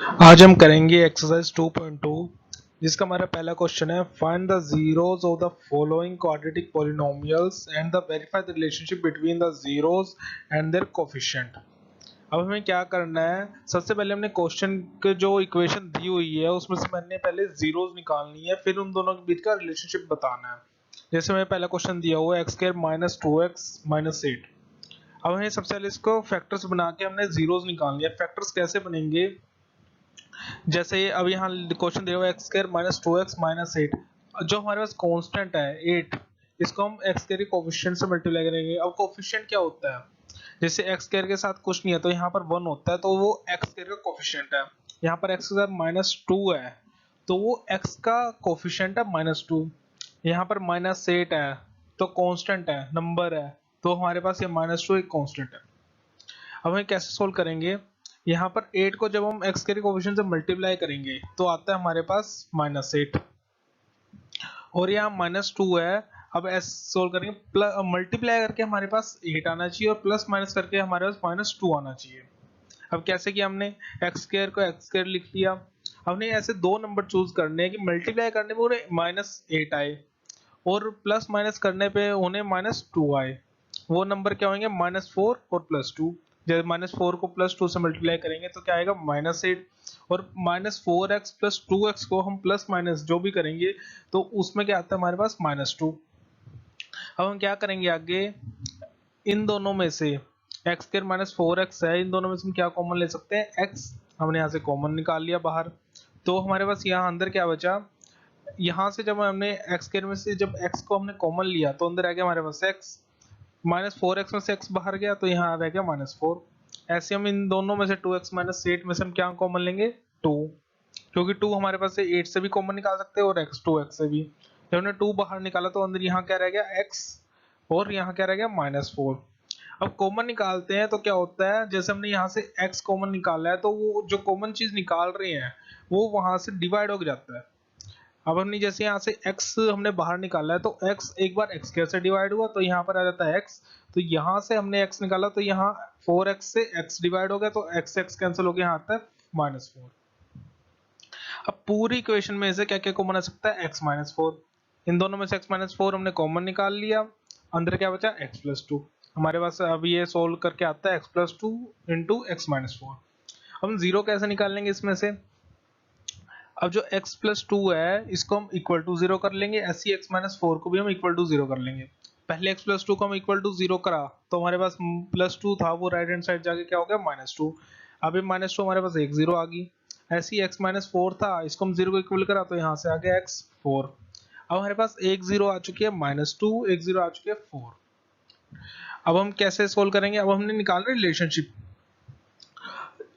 आज हम करेंगे एक्सरसाइज 2.2 जिसका हमारा पहला क्वेश्चन है find the zeroes of the following quadratic polynomials and the verify the relationship between the zeroes and their coefficient. अब हमें क्या करना है, सबसे पहले हमने क्वेश्चन के जो इक्वेशन दी हुई है उसमें से मैंने पहले जीरोस निकालनी है, फिर उन दोनों के बीच का रिलेशनशिप बताना है। जैसे हमें पहला क्वेश्चन दिया हुआ है x square minus 2x minus 8। अब हमें सबसे पहले इसको फैक्टर्स बना के हमने जीरोस निकालनी है। फैक्टर्स कैसे बनेंगे, जैसे अब यहाँ क्वेश्चन दिया हुआ है x square minus 2x minus 8। जो हमारे पास कांस्टेंट है 8, इसको हम एक्स स्क्वायर के कोफिशिएंट से मल्टीप्लाई करेंगे। अब कोफिशिएंट क्या होता है, जैसे एक्स स्क्वायर के साथ कुछ नहीं है तो यहाँ पर 1 होता है, तो वो एक्स स्क्वायर का कोफिशिएंट है। यहाँ पर एक्स स्क्वायर माइनस 2 है तो वो एक्स का कोफिशिएंट है -2। यहाँ पर -8 है तो कांस्टेंट है, नंबर है, तो हमारे पास ये -2 एक कांस्टेंट है। अब हम कैसे सोल्व करेंगे, यहाँ पर 8 को जब हम एक्स के कोफिशिएंट से मल्टीप्लाई करेंगे तो आता है हमारे पास -8, और यहाँ -2 है। अब एस सोल्व करेंगे, मल्टीप्लाई करके हमारे पास 8 आना चाहिए और प्लस माइनस करके हमारे पास -2 आना चाहिए। अब कैसे किया हमने, एक्स स्क्वायर को एक्स स्क्वायर लिख लिया। हमने ऐसे दो नंबर चूज करने हैं कि मल्टीप्लाई करने पे उन्हें -8 आए और प्लस माइनस करने पे उन्हें -2 आए। वो नंबर क्या होंगे, -4 और +2। जब -4 को +2 से मल्टीप्लाई करेंगे तो क्या आएगा -8, और -4x प्लस 2x को हम प्लस माइनस जो भी करेंगे तो उसमें क्या आता है हमारे पास -2। अब हम क्या करेंगे आगे, इन दोनों में से एक्स स्क्वायर -4x है, इन दोनों में से हम क्या कॉमन ले सकते हैं, x। हमने यहाँ से कॉमन निकाल लिया बाहर, तो हमारे पास यहाँ अंदर क्या बचा, यहाँ से जब हमने एक्स स्क्वायर में से जब x को हमने कॉमन लिया तो अंदर आ गया हमारे पास x, -4x में से x बाहर गया तो यहाँ रह गया -4। ऐसे हम इन दोनों में से 2x -8 में से हम क्या कॉमन लेंगे, 2, क्योंकि 2 हमारे पास से 8 से भी कॉमन निकाल सकते हैं और x 2x से भी। जब हमने 2 बाहर निकाला तो अंदर यहाँ क्या रह गया x, और यहाँ क्या रह गया -4। अब कॉमन निकालते हैं तो क्या होता है, जैसे हमने यहाँ से x कॉमन निकाला है तो वो जो कॉमन चीज निकाल रहे हैं वो वहां से डिवाइड हो जाता है। अब हमने जैसे यहाँ से x हमने बाहर निकाला है तो x एक बार x स्क्वायर से डिवाइड हुआ तो यहाँ पर आ जाता है x, तो यहाँ से हमने x निकाला तो यहाँ 4x से x डिवाइड हो गया तो x x कैंसिल हो गया, यहाँ आता है -4। अब पूरी इक्वेशन में से क्या क्या कॉमन आ सकता है, x -4। इन दोनों में से x -4 हमने कॉमन निकाल लिया, अंदर क्या बचा x +2। हमारे पास अब ये सोल्व करके आता है x +2 इंटू x -4। हम जीरो कैसे निकाल लेंगे इसमें से, अब जो x +2 है इसको हम इक्वल टू 0 कर लेंगे, ऐसे ही x -4 को भी हम इक्वल टू 0 कर लेंगे। पहले x +2 को हम इक्वल टू 0 करा तो हमारे पास +2 था, वो राइट हैंड साइड जाके क्या हो गया -2। अभी -2 हमारे पास एक 0 आ गई। ऐसे ही x -4 था, इसको हम 0 को इक्वल करा तो यहाँ से आ गया x 4। अब हमारे पास एक 0 आ चुकी है -2, एक 0 आ चुकी है 4। अब हम कैसे सोल्व करेंगे, अब हमने निकाल रहे रिलेशनशिप।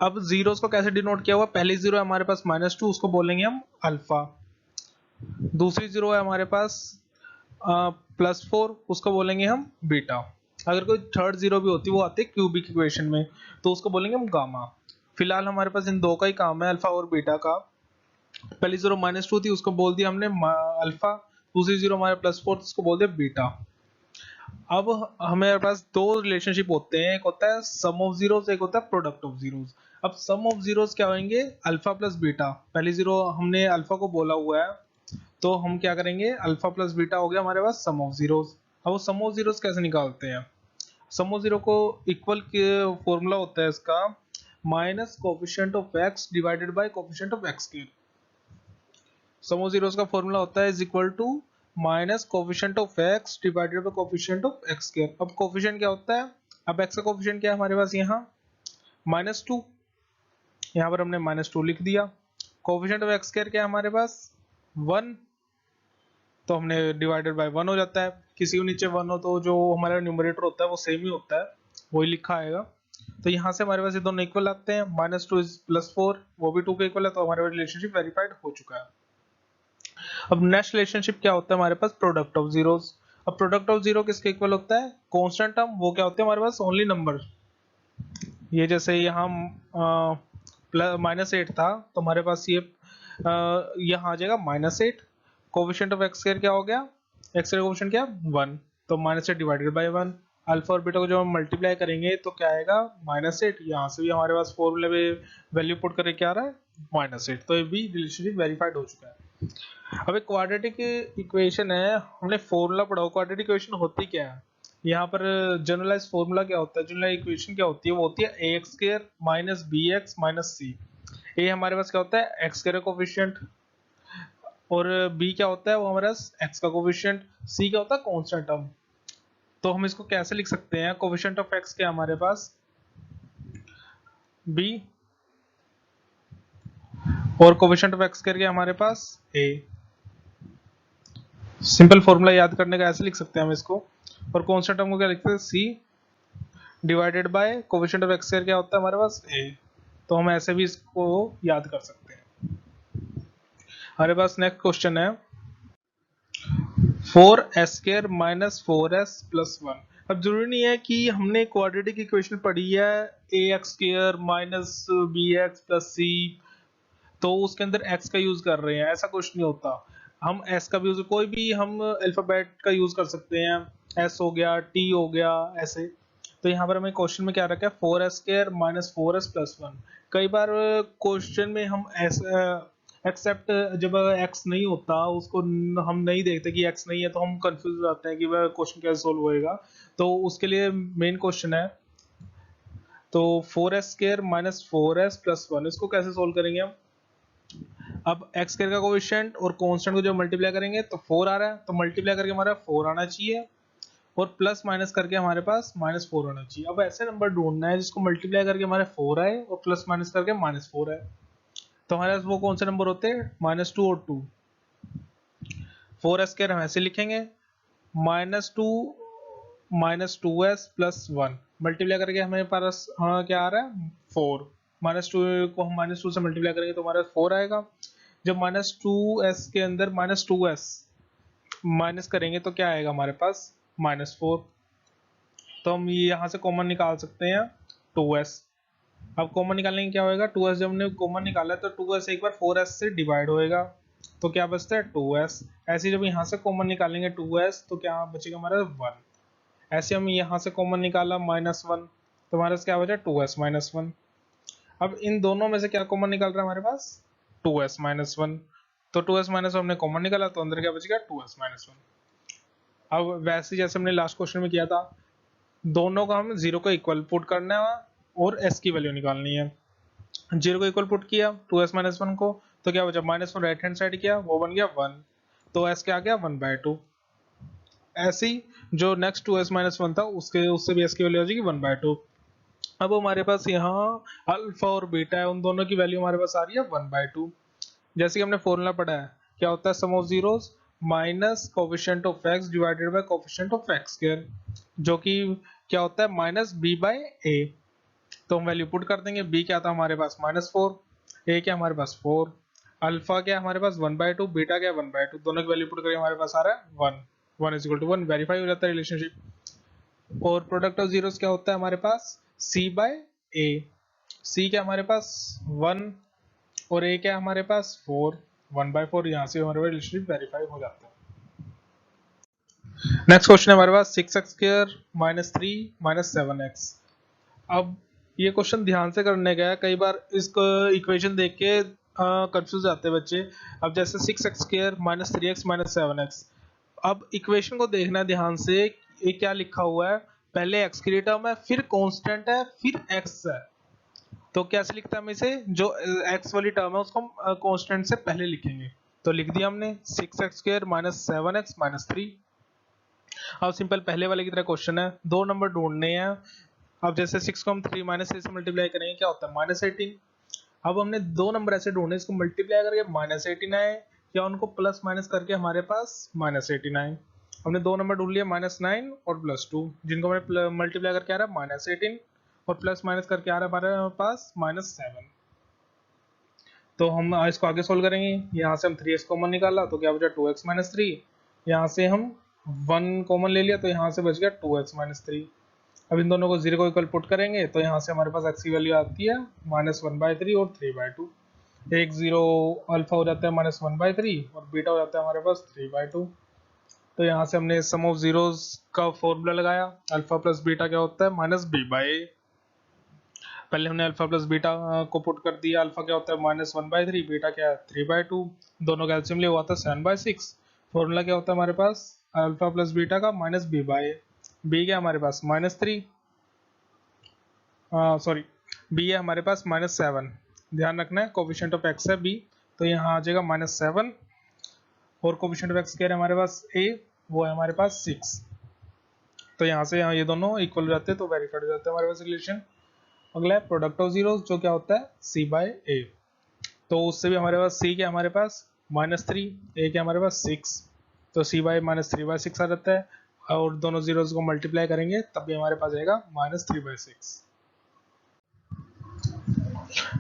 अब जीरोस को कैसे डिनोट किया हुआ, पहली जीरो है हमारे पास -2, उसको बोलेंगे हम अल्फा। दूसरी जीरो है हमारे पास +4, उसको बोलेंगे हम बीटा। अगर कोई थर्ड जीरो भी होती वो आती है क्यूबिक इक्वेशन में तो उसको बोलेंगे हम गामा। फिलहाल हमारे पास इन दो का ही काम है, अल्फा और बीटा का। पहली जीरो -2 थी, उसको बोल दिया हमने अल्फा। दूसरी जीरो हमारे +4, उसको बोल दिया बीटा। अब हमारे पास दो रिलेशनशिप होते हैं, एक होता है सम ऑफ जीरोस, एक होता है प्रोडक्ट ऑफ जीरोस। अब सम ऑफ जीरोस क्या होंगे, अल्फा प्लस बीटा। पहली जीरो हमने अल्फा को बोला हुआ है तो हम क्या करेंगे, अल्फा प्लस बीटा हो गया हमारे पास सम ऑफ जीरोस। अब वो सम ऑफ जीरोस कैसे निकालते हैं, सम ऑफ जीरो को इक्वल के फॉर्मूला होता है इसका minus coefficient of x divided by coefficient of x cube. Sum of zeroes का फॉर्मूला होता है is equal to minus coefficient of x divided by coefficient of x square. अब coefficient क्या होता है, अब एक्स का कोफिशिएंट क्या है हमारे पास यहाँ -2, यहाँ पर हमने -2 लिख दिया। कोफिशिएंट ऑफ एक्स स्क्वायर क्या है हमारे पास 1, तो हमने डिवाइडेड बाय 1 हो जाता है। किसी के नीचे 1 हो तो जो हमारा न्यूमरेटर होता है वो सेम ही होता है, वही लिखा आएगा। तो यहाँ से हमारे पास ये दोनों इक्वल आते हैं, -2 इज +4, वो भी 2 के इक्वल है, तो हमारे रिलेशनशिप वेरीफाइड हो चुका है। अब नेक्स्ट रिलेशनशिप क्या होता है हमारे पास, प्रोडक्ट ऑफ जीरोस। अब प्रोडक्ट ऑफ जीरो किसके इक्वल होता है, कांस्टेंट टर्म, वो क्या होते हैं हमारे पास ओनली नंबर। ये जैसे यहाँ -8 था तो हमारे पास ये यहाँ आ जाएगा -8। कोफिशिएंट ऑफ एक्स स्क्वायर क्या हो गया, एक्स स्क्वायर कोफिशिएंट क्या 1, तो -8 डिवाइडेड बाय 1। अल्फा और बीटा को जब हम मल्टीप्लाई करेंगे तो क्या आएगा -8। यहाँ से भी हमारे पास फॉर्मूले में वैल्यू पुट करके क्या आ रहा है -8। तो ये भी रिलेशनशिप वेरीफाइड हो चुका है। अब एक क्वाड्रेटिक इक्वेशन है, हमने फॉर्मूला पढ़ा। क्वाड्रेटिक इक्वेशन होती क्या है, यहाँ पर जनरलाइज फॉर्मूला क्या होता है, जनरलाइज इक्वेशन क्या होती है, वो होती है ax² minus bx minus c। ये हमारे पास क्या होता है, x का कोफिशिएंट, और b क्या होता है, वो हमारे पास x का कोफिशिएंट, c क्या होता है, कांस्टेंट टर्म। तो हम इसको कैसे लिख सकते हैं, कोफिशिएंट ऑफ x क्या हमारे पास b, और कोफिशिएंट ऑफ x करके हमारे पास a। सिंपल फॉर्मूला याद करने का ऐसे लिख सकते हैं हम इसको। और कांस्टेंट टर्म को क्या लिखते हैं, c divided by coefficient of x क्या होता है हमारे पास a। तो हम ऐसे भी इसको याद कर सकते हैं। हमारे पास नेक्स्ट क्वेश्चन है 4s² माइनस 4s प्लस 1। अब जरूरी नहीं है कि हमने क्वाड्रेटिक इक्वेशन पढ़ी है ax² minus bx plus c तो उसके अंदर x का यूज कर रहे हैं, ऐसा कुछ नहीं होता। हम s का भी यूज, कोई भी हम अल्फाबेट का यूज कर सकते हैं, s हो गया, t हो गया, ऐसे। तो यहाँ पर हमें क्वेश्चन में क्या रखा है, 4s² माइनस 4s प्लस 1। कई बार क्वेश्चन में हम एक्सेप्ट जब x नहीं होता उसको हम नहीं देखते कि x नहीं है, तो हम कंफ्यूज हो जाते हैं कि वह क्वेश्चन कैसे सोल्व होएगा। तो उसके लिए मेन क्वेश्चन है, तो 4s² माइनस 4s प्लस 1 इसको कैसे सोल्व करेंगे हम। अब x का कोएफिशिएंट और कांस्टेंट को जब मल्टीप्लाई करेंगे तो 4 आ रहा है, तो मल्टीप्लाई करके हमारा 4 आना चाहिए, और प्लस माइनस करके हमारे पास -4 आना चाहिए। अब ऐसे नंबर ढूंढना है जिसको मल्टीप्लाई करके हमारे 4 आए और प्लस माइनस करके -4 आए। तो हमारे पास वो कौन से नंबर होते हैं, -2 और 2। 4s² हम ऐसे लिखेंगे, -2 -2s प्लस 1 मल्टीप्लाई करके हमारे पास क्या आ रहा है 4। -2 को हम -2 से मल्टीप्लाई करेंगे तो हमारा 4 आएगा। जब -2s के अंदर -2s माइनस करेंगे तो क्या आएगा हमारे पास -4। तो हम ये यहाँ से कॉमन निकाल सकते हैं 2s। अब कॉमन निकालने की क्या होएगा, 2s जब हमने कॉमन निकाला है तो 2s एक बार 4s से डिवाइड होएगा, तो क्या बचता है 2s। ऐसे जब यहाँ से कॉमन निकालेंगे 2s तो क्या बचेगा हमारा 1। ऐसे हम यहाँ से कॉमन निकाला -1 तो हमारे पास क्या बचा 2s माइनस 1। अब इन दोनों में से क्या कॉमन निकल रहा है हमारे पास 2s माइनस 1। तो 2s माइनस 1 हमने कॉमन निकाला तो अंदर क्या बचेगा 2s माइनस 1। अब वैसे जैसे हमने लास्ट क्वेश्चन में किया था, दोनों का हम जीरो को इक्वल पुट करना है और s की वैल्यू निकालनी है। जीरो को इक्वल पुट किया 2s माइनस 1 को, तो क्या बचा -1 राइट हैंड साइड किया वो बन गया 1, तो s क्या आ गया 1/2। ऐसे ही जो नेक्स्ट 2s माइनस 1 था उसके उससे भी s की वैल्यू आ जाएगी 1/2। अब हमारे पास यहाँ अल्फा और बीटा है, उन दोनों की वैल्यू हमारे पास आ रही है 1/2। जैसे कि हमने फॉर्मूला पढ़ा है, क्या होता है sum of zeros minus coefficient of x divided by coefficient of x², जो कि क्या होता है -b/a। तो हम वैल्यू पुट कर देंगे, b क्या था हमारे पास -4, a क्या हमारे पास 4, अल्फा क्या हमारे पास 1/2, बीटा क्या 1/2, दोनों की वैल्यू पुट करके हमारे पास आ रहा है 1। 1 इज इक्वल टू 1 वेरीफाई हो जाता है रिलेशनशिप। और प्रोडक्ट ऑफ जीरोस क्या होता है हमारे पास c/a। c क्या हमारे पास 1 और a क्या हमारे पास 4, 1/4। यहाँ से हमारे पास रिलेशनशिप वेरीफाई हो जाता है। नेक्स्ट क्वेश्चन है हमारे पास 6x² माइनस 3 माइनस 7x। अब ये क्वेश्चन ध्यान से करने का है, कई बार इसको इक्वेशन देख के कंफ्यूज जाते हैं बच्चे। अब जैसे 6x² minus 3x minus 7x, अब इक्वेशन को देखना है ध्यान से, ये क्या लिखा हुआ है, पहले x की टर्म है, फिर कांस्टेंट है, फिर x है। तो कैसे लिखते हैं हम इसे, जो x वाली टर्म है उसको हम कांस्टेंट से पहले लिखेंगे। तो लिख दिया हमने 6x² माइनस 7x माइनस 3। अब सिंपल पहले वाले की तरह क्वेश्चन है, दो नंबर ढूंढने हैं। अब जैसे 6 को हम 3 माइनस 3 से मल्टीप्लाई करेंगे क्या होता है -18। अब हमने दो नंबर ऐसे ढूंढे, इसको मल्टीप्लाई करके -18 आए या उनको प्लस माइनस करके हमारे पास -18 आए। हमने दो नंबर ढूंढ लिया -9 और +2, जिनको हमने मल्टीप्लाई करके आ रहा है -18 और प्लस माइनस करके आ रहा है हमारे पास -7। तो हम इसको आगे सोल्व करेंगे, यहाँ से हम 3x कॉमन निकाला तो क्या बचा 2x माइनस 3। यहाँ से हम 1 कॉमन ले लिया तो यहाँ से बच गया 2x माइनस 3। अब इन दोनों को जीरो को इक्वल पुट करेंगे तो यहाँ से हमारे पास x की वैल्यू आती है -1/3 और 3/2। एक जीरो अल्फा हो जाता है -1/3 और बीटा हो जाता है हमारे पास 3/2। तो यहाँ से हमने सम ऑफ जीरोस का फॉर्मूला लगाया, अल्फा प्लस बीटा क्या होता है -b/a। पहले हमने अल्फा प्लस बीटा को पुट कर दिया, अल्फा क्या होता है -1/3, बीटा क्या है 3/2, दोनों कैल्शियम लिए हुआ था 7/6। फॉर्मूला क्या होता है हमारे पास अल्फा प्लस बीटा का -b/a, बी क्या हमारे पास -3, सॉरी बी है हमारे पास -7। ध्यान रखना है कोफिशिएंट ऑफ एक्स है बी, तो यहाँ आ जाएगा -7, और कोफिशिएंट ऑफ एक्स क्या है हमारे पास a, वो है हमारे पास 6। तो यहाँ से यहाँ ये दोनों इक्वल हो जाते हैं, तो वेरीफाइड हो जाता है हमारे पास रिलेशन। अगला है प्रोडक्ट ऑफ जीरोस, जो क्या होता है c/a। तो उससे भी हमारे पास c क्या हमारे पास -3, a क्या हमारे पास 6, तो c/-3/6 आ जाता है, और दोनों जीरोस को मल्टीप्लाई करेंगे तब भी हमारे पास आएगा -3/6।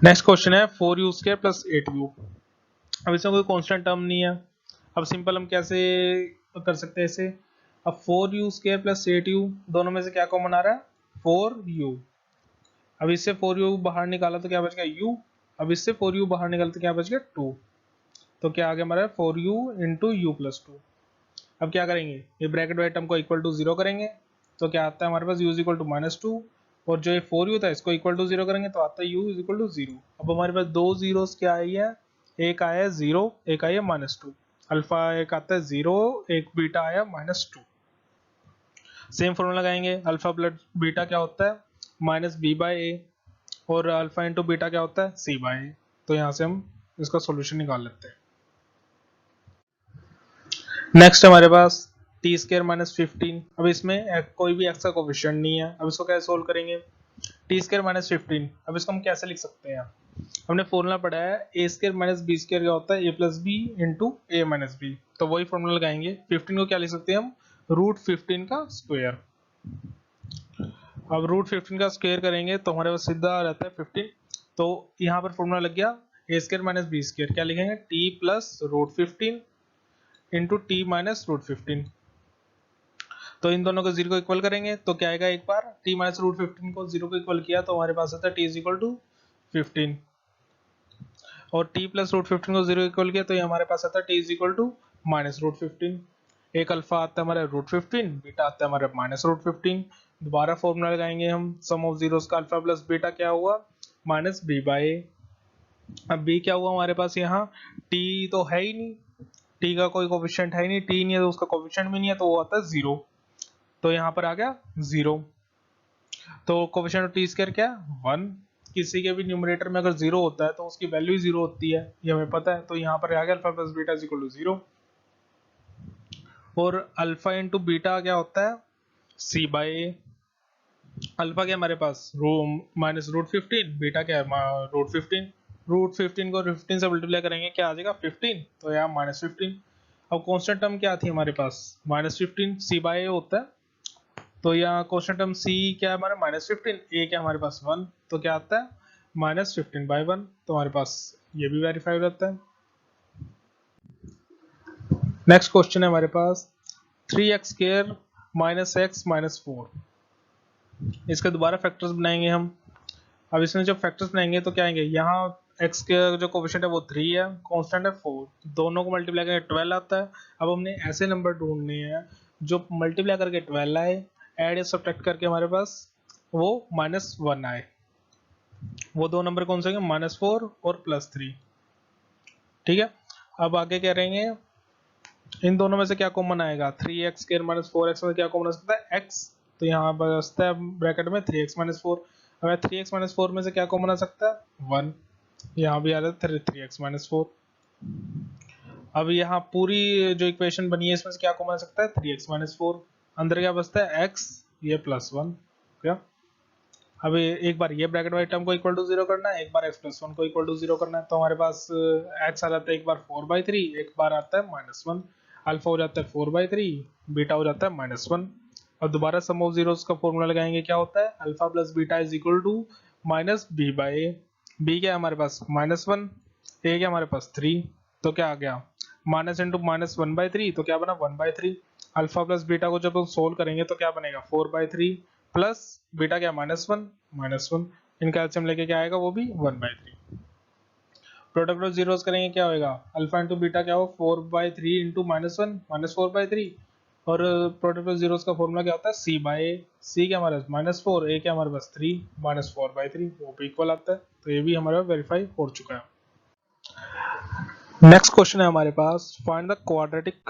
नेक्स्ट क्वेश्चन है 4u² + 8u। अब इसमें कोई कांस्टेंट टर्म नहीं है, अब सिंपल हम कैसे कर सकते हैं इसे। अब 4u² + 8u दोनों में से क्या कॉमन आ रहा है 4u। अब इससे 4u बाहर निकाला तो क्या बच गया u, अब इससे 4u बाहर निकाला तो क्या बच गया 2, तो क्या आ गया हमारा 4u × u + 2। अब क्या करेंगे, ये ब्रैकेट वाले टर्म को इक्वल टू 0 करेंगे, तो क्या आता है हमारे पास u = -2, और जो ये 4u था इसको इक्वल टू 0 करेंगे तो आता है u = 0। अब हमारे पास दो जीरोस क्या आई है, एक आया है 0, एक आई है -2। अल्फा एक आता है 0, एक बीटा आया -2। सेम फॉर्मूला लगाएंगे, अल्फा प्लस बीटा क्या होता है -b/a, और अल्फा इंटू बीटा क्या होता है c/a। तो यहाँ से हम इसका सॉल्यूशन निकाल लेते हैं। नेक्स्ट हमारे पास t² - 15। अब इसमें कोई भी x का कोफिशिएंट नहीं है, अब इसको कैसे सोल्व करेंगे। t² - 15, अब इसको हम कैसे लिख सकते हैं, हमने फॉर्मूला पढ़ा है a² - b² क्या होता है a + b × a - b, तो वही फॉर्मूला लगाएंगे। 15 को क्या लिख सकते हैं हम √15 का स्क्वायर। अब √15 का स्क्वायर करेंगे तो हमारे पास सीधा आ जाता है 15, तो यहाँ पर फॉर्मूला लग गया a² - b², क्या लिखेंगे t + √15 × t - √15। तो इन दोनों को 0 को इक्वल करेंगे तो क्या आएगा, एक बार t - √15 को 0 को इक्वल किया तो हमारे पास आता है t = 15, और t + √15 को 0 इक्वल किया तो ये हमारे पास आता है t = -√15। एक अल्फा आता है हमारा √15, बीटा आता है हमारा -√15। दोबारा फॉर्मूला लगाएंगे हम, सम ऑफ जीरोस का अल्फा प्लस बीटा क्या हुआ -b/a। अब b क्या हुआ हमारे पास, यहाँ t तो है ही नहीं, t का कोई कोफिशिएंट है ही नहीं, t नहीं है तो उसका कोफिशिएंट भी नहीं है, तो वो आता है 0, तो यहाँ पर आ गया 0। तो कोफिशिएंट ऑफ t² क्या है 1, किसी के भी न्यूमरेटर में अगर 0 होता है तो उसकी वैल्यू 0 होती है, ये हमें पता है। तो यहाँ पर आ गया अल्फा प्लस बीटा = 0, और अल्फा इंटू बीटा क्या होता है c/a। अल्फा क्या हमारे पास -√15, बीटा क्या है √15, √15 को 15 से मल्टीप्लाई करेंगे क्या आ जाएगा 15, तो यहाँ -15। अब कांस्टेंट टर्म क्या थी हमारे पास -15, c/a होता है, तो यहाँ कांस्टेंट टर्म c क्या है हमारा -15, a क्या हमारे पास 1, तो क्या आता है -15/1, तो हमारे पास ये भी वेरीफाई हो जाता है। नेक्स्ट क्वेश्चन है हमारे पास 3x² - x - 4। इसके दोबारा फैक्टर्स बनाएंगे हम। अब इसमें जब फैक्टर्स बनाएंगे तो क्या आएंगे, यहाँ x के जो कोफिशिएंट है वो 3 है, कांस्टेंट है 4, दोनों को मल्टीप्लाई करके 12 आता है। अब हमने ऐसे नंबर ढूंढने हैं जो मल्टीप्लाई करके 12 आए, ऐड या सब्ट्रैक्ट करके हमारे पास वो -1 आए। वो दो नंबर कौन से होंगे -4 और +3, ठीक है। अब आगे क्या रहेंगे, इन दोनों में से क्या कॉमन आएगा, 3x² - 4x में क्या कॉमन आ सकता है x, तो यहाँ बचता है ब्रैकेट में 3x - 4। अब 3x - 4 में से क्या कॉमन आ सकता है 1, यहाँ भी आ जाता है 3x - 4। अब यहाँ पूरी जो इक्वेशन बनी है इसमें से क्या कॉमन आ सकता है 3x - 4, अंदर क्या बचता है x, ये +1, क्या। अब एक बार ये ब्रैकेट वाले टर्म को इक्वल टू 0 करना है, एक बार x + 1 को इक्वल टू 0 करना है, तो हमारे पास x आ जाता है एक बार 4/3, एक बार आता है -1, अल्फा हो जाता है 4/3, बीटा हो जाता है -1। अब दोबारा सम ऑफ जीरोस का फॉर्मूला लगाएंगे, क्या होता है alpha plus beta = -b/a। b क्या है हमारे पास -1, a क्या हमारे पास 3, तो क्या आ गया माइनस इंटू -1/3, तो क्या बना 1/3। अल्फा प्लस बीटा को जब हम सोल्व करेंगे तो क्या बनेगा 4/3 प्लस बीटा क्या -1, इनका एलसीएम लेके क्या आएगा वो भी 1/3। प्रोडक्ट ऑफ जीरोस करेंगे क्या होगा, अल्फा इंटू बीटा क्या हो 4/3 इंटू -1 -4/3, और प्रोडक्ट ऑफ जीरोस का फॉर्मूला क्या होता है, सी बाय ए। सी क्या हमारे पास -4, ए क्या हमारे पास 3, -4/3, वो भी इक्वल आता है। तो ये भी हमारा वेरीफाई हो चुका है। नेक्स्ट क्वेश्चन है हमारे पास, find the quadratic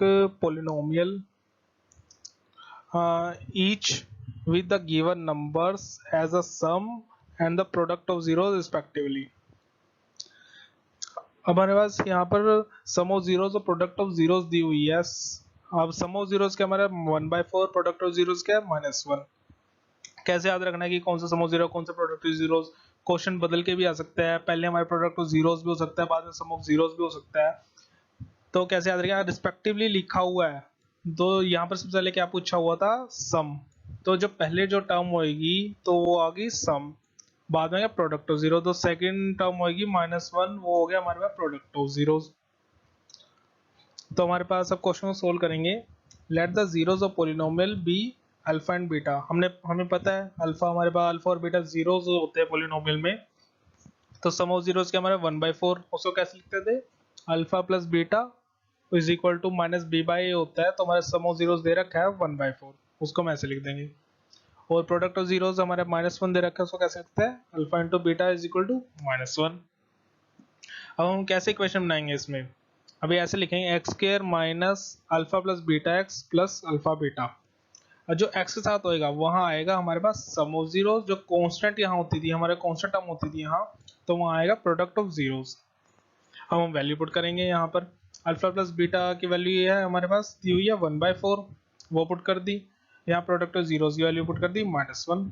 polynomial each with the given numbers as a sum and the product of zeros respectively। हमारे पास यहाँ पर सम ऑफ जीरोस और प्रोडक्ट ऑफ जीरोस दी हुई है। अब सम ऑफ जीरोस क्या हमारा 1/4, प्रोडक्ट ऑफ जीरोस क्या है -1। कैसे याद रखना है कि कौन सा सम ऑफ जीरो कौन सा प्रोडक्ट ऑफ जीरोस। क्वेश्चन बदल के भी आ सकता है, पहले हमारे प्रोडक्ट ऑफ जीरोस भी हो सकता है, बाद में सम ऑफ जीरोस भी हो सकता है। तो कैसे याद रखेगा, रिस्पेक्टिवली लिखा हुआ है तो यहाँ पर सबसे पहले क्या पूछा हुआ था, सम। तो जो पहले जो टर्म होगी तो वो आ गई सम, बाद में क्या प्रोडक्ट ऑफ जीरो। तो सेकंड टर्म होगी -1, वो हो गया हमारे पास प्रोडक्ट ऑफ जीरोस। तो हमारे पास अब क्वेश्चन को सोल्व करेंगे। Let the zeroes of polynomial be alpha and beta. हमें पता है अल्फा हमारे पास अल्फा और बीटा जीरोस होते हैं पोलिनोमियल में। तो सम ऑफ जीरोस के हमारे 1/4, उसको कैसे लिखते थे, alpha plus beta is equal to -b/a होता है। तो हमारे सम ऑफ जीरोस दे रखा है 1/4, उसको हम ऐसे लिख देंगे। और प्रोडक्ट ऑफ जीरोस हमारे -1 दे रखा है, उसको कैसे लिखते हैं, alpha into beta is equal to -1। अब हम कैसे इक्वेशन बनाएंगे इसमें, अभी ऐसे लिखेंगे x square minus alpha plus beta x plus alpha beta. और जो एक्स के साथ होएगा वहां आएगा हमारे पास सम ऑफ जीरोस, जो कांस्टेंट यहाँ होती थी हमारे कांस्टेंट टर्म होती थी यहाँ, तो वहां आएगा प्रोडक्ट ऑफ जीरोस। अब हम वैल्यू पुट करेंगे यहाँ पर, अल्फा प्लस बीटा की वैल्यू ये है हमारे पास दी हुई है 1/4, वो पुट कर दी। यहाँ प्रोडक्ट ऑफ जीरोस की वैल्यू पुट कर दी -1।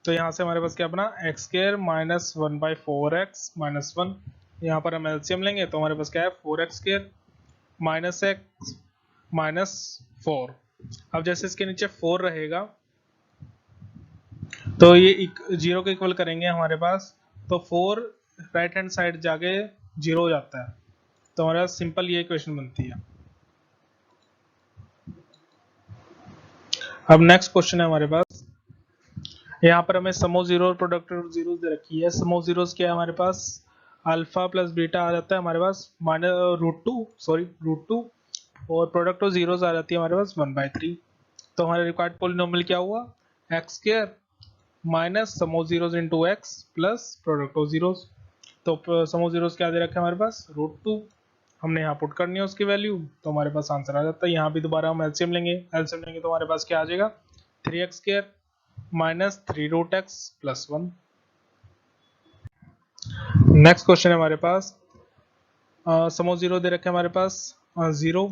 तो यहाँ से हमारे पास क्या बना, एक्स स्क्वायर माइनस 1/4x -1। यहाँ पर हम एलसीएम लेंगे तो हमारे पास क्या है, 4x square minus x minus 4। अब जैसे इसके नीचे 4 रहेगा तो ये जीरो के इक्वल करेंगे हमारे पास, तो 4 राइट हैंड साइड जाके 0 हो जाता है। तो हमारे पास सिंपल ये इक्वेशन बनती है। अब नेक्स्ट क्वेश्चन है हमारे पास, यहाँ पर हमें सम ऑफ जीरो और प्रोडक्ट ऑफ जीरोस दे रखी है। सम ऑफ जीरोस क्या है हमारे पास, अल्फा प्लस बीटा आ जाता है हमारे पास √2 और प्रोडक्ट ऑफ जीरोस आ जाती है हमारे पास 1/3। तो हमारे रिक्वायर्ड पोलिनोमियल क्या हुआ, x square minus sum of zeros into x plus product of zeros. तो सम ऑफ जीरोस क्या दे रखा है हमारे पास, √2। हमने यहाँ पुट करनी है उसकी वैल्यू, तो हमारे पास आंसर आ जाता है। यहाँ भी दोबारा हम एलसीएम लेंगे तो हमारे पास क्या आ जाएगा, 3x square minus 3√x plus 1। Next question है हमारे पास, सम ऑफ जीरो दे रखा है हमारे पास 0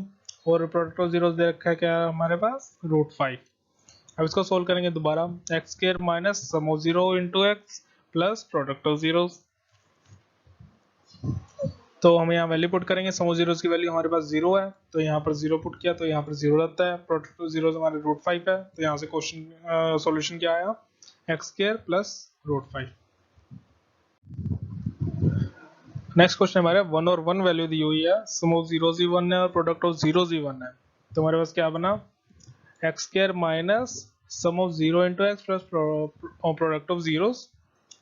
और प्रोडक्ट ऑफ जीरो दे रखा है क्या हमारे पास, √5। अब इसको सोल्व करेंगे दोबारा, x square minus sum of zero into x plus product of zero. तो हम यहाँ वैल्यू पुट करेंगे, सम ऑफ जीरोस की वैल्यू हमारे पास 0 है तो यहाँ पर 0 पुट किया तो यहाँ पर 0 रहता है। प्रोडक्ट ऑफ जीरोस हमारे √5 है, तो यहाँ से क्वेश्चन सॉल्यूशन क्या आया, x square plus √5। Next question हमारे 1 और 1 वैल्यू दी हुई है, सम ऑफ जीरोस भी 1 है और प्रोडक्ट ऑफ जीरोस भी 1 है। तो हमारे पास क्या बना, x square minus sum of 0 into x plus product of zeroes.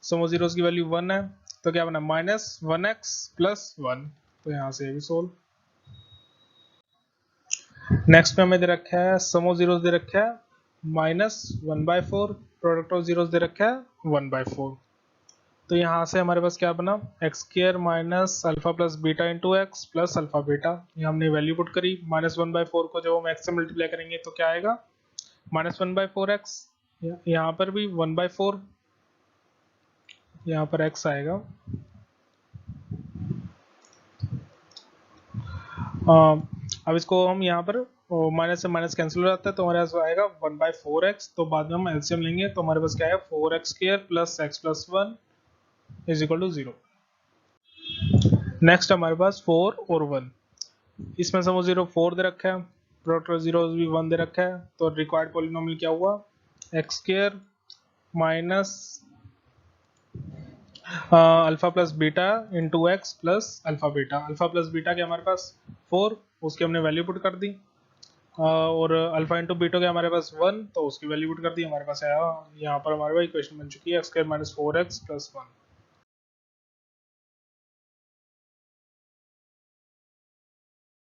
Sum of zeroes की वैल्यू 1 है तो क्या बना, -1x प्लस 1। तो यहाँ से भी सोल्व। नेक्स्ट में हमें दे रखा है सम ऑफ जीरोस दे रखा है -1/4, प्रोडक्ट ऑफ जीरोस दे रखा है 1/4। तो यहाँ से हमारे पास क्या बना, x square minus alpha plus beta into x plus alpha beta. ये हमने वैल्यू पुट करी, -1/4 को जब हम एक्स से मल्टीप्लाई करेंगे तो क्या आएगा, -1/4x। यहाँ पर भी 1/4, यहाँ पर x आएगा। अब इसको हम यहाँ पर माइनस से माइनस कैंसिल हो जाता है तो हमारे पास आएगा 1/4x। तो बाद में हम एलसीएम लेंगे तो हमारे पास क्या है, 4x square plus x plus 1 is equal to 0। Next हमारे पास 4 और 1, इसमें सम ऑफ जीरो 4 दे रखा है, प्रोडक्ट ऑफ जीरो भी 1 दे रखा है। तो रिक्वायर्ड पॉलिनोमियल क्या हुआ, x square minus alpha plus beta into x plus alpha beta. Alpha plus beta के हमारे पास 4, उसकी हमने वैल्यू पुट कर दी। और अल्फा इंटू बीटा के हमारे पास 1, तो उसकी वैल्यू पुट कर दी। हमारे पास आया, यहाँ पर हमारे पास इक्वेशन बन चुकी है x square minus 4x plus 1।